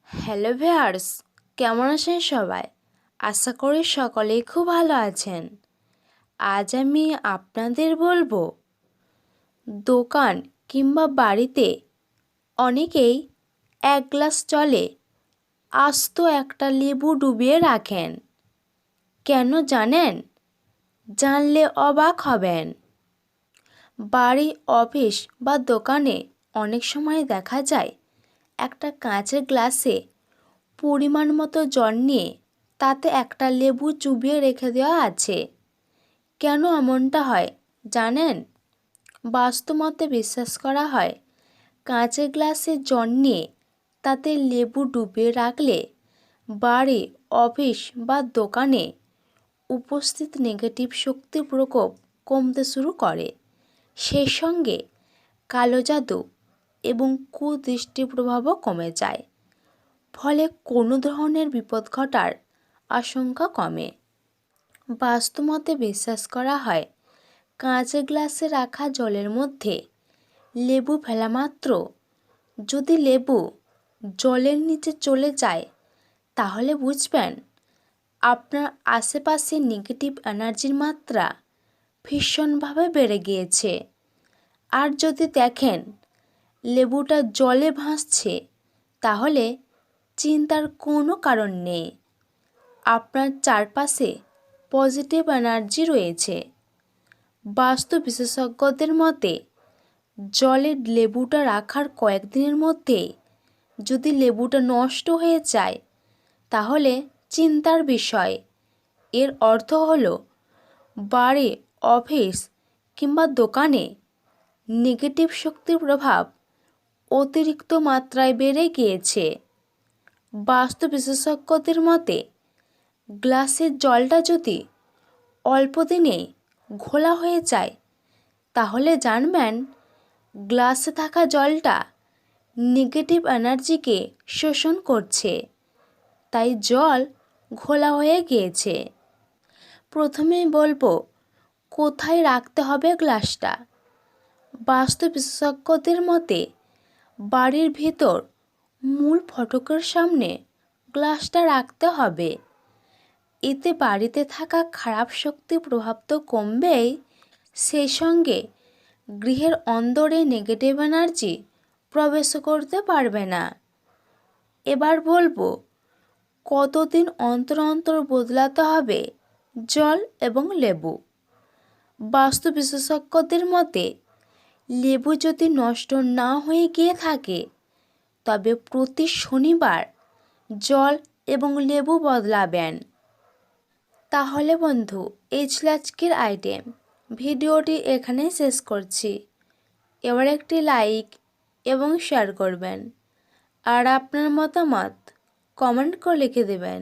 Hello viewers, কেমন আছেন সবাই? আশা করি সকলেই খুব ভালো আছেন। আজ আমি আপনাদের বলবো, দোকান কিংবা বাড়িতে অনেকেই এক গ্লাস জলে আস্ত একটা লেবু ডুবিয়ে রাখেন। কেন জানেন? জানলে অবাক হবেন। বাড়ি, অফিস বা দোকানে অনেক সময় দেখা যায় একটা কাঁচের গ্লাসে পরিমাণ মতো জল নিয়ে তাতে একটা লেবু চুবিয়ে রেখে দেওয়া আছে। কেন এমনটা হয় জানেন? বাস্তবমতে বিশ্বাস করা হয়, কাঁচের গ্লাসে জল নিয়ে তাতে লেবু ডুবিয়ে রাখলে বাড়ি, অফিস বা দোকানে উপস্থিত নেগেটিভ শক্তির প্রকোপ কমতে শুরু করে। সেই সঙ্গে কালো জাদু এবং কুদৃষ্টি প্রভাবও কমে যায়। ফলে কোনো ধরনের বিপদ ঘটার আশঙ্কা কমে। বাস্তুমতে বিশ্বাস করা হয়, কাঁচের গ্লাসে রাখা জলের মধ্যে লেবু ফেলা মাত্র যদি লেবু জলের নিচে চলে যায়, তাহলে বুঝবেন আপনার আশেপাশে নেগেটিভ এনার্জির মাত্রা ভীষণভাবে বেড়ে গিয়েছে। আর যদি দেখেন লেবুটা জলে ভাসছে, তাহলে চিন্তার কোনো কারণ নেই, আপনার চারপাশে পজিটিভ এনার্জি রয়েছে। বাস্তু বিশেষজ্ঞদের মতে, জলে লেবুটা রাখার কয়েকদিনের মধ্যেই যদি লেবুটা নষ্ট হয়ে যায়, তাহলে চিন্তার বিষয়। এর অর্থ হলো বাড়ি, অফিস কিংবা দোকানে নেগেটিভ শক্তির প্রভাব অতিরিক্ত মাত্রায় বেড়ে গিয়েছে। বাস্তু বিশেষজ্ঞদের মতে, গ্লাসের জলটা যদি অল্প দিনে ঘোলা হয়ে যায়, তাহলে জানবেন গ্লাসে থাকা জলটা নেগেটিভ এনার্জিকে শোষণ করছে, তাই জল ঘোলা হয়ে গিয়েছে। প্রথমেই বলবো কোথায় রাখতে হবে গ্লাসটা। বাস্তু বিশেষজ্ঞদের মতে, বাড়ির ভিতর মূল ফটকের সামনে গ্লাসটা রাখতে হবে। এতে বাড়িতে থাকা খারাপ শক্তির প্রভাব তো কমবেই, সেই সঙ্গে গৃহের অন্দরে নেগেটিভ এনার্জি প্রবেশ করতে পারবে না। এবার বলবো কতদিন অন্তর অন্তর বদলাতে হবে জল এবং লেবু। বাস্তু বিশেষজ্ঞদের মতে, লেবু যদি নষ্ট না হয়ে গিয়ে থাকে, তবে প্রতি শনিবার জল এবং লেবু বদলাবেন। তাহলে বন্ধু, এই ছিল আজকের আইটেম। ভিডিওটি এখানেই শেষ করছি। এবার একটি লাইক এবং শেয়ার করবেন, আর আপনার মতামত কমেন্ট করে লিখে দেবেন।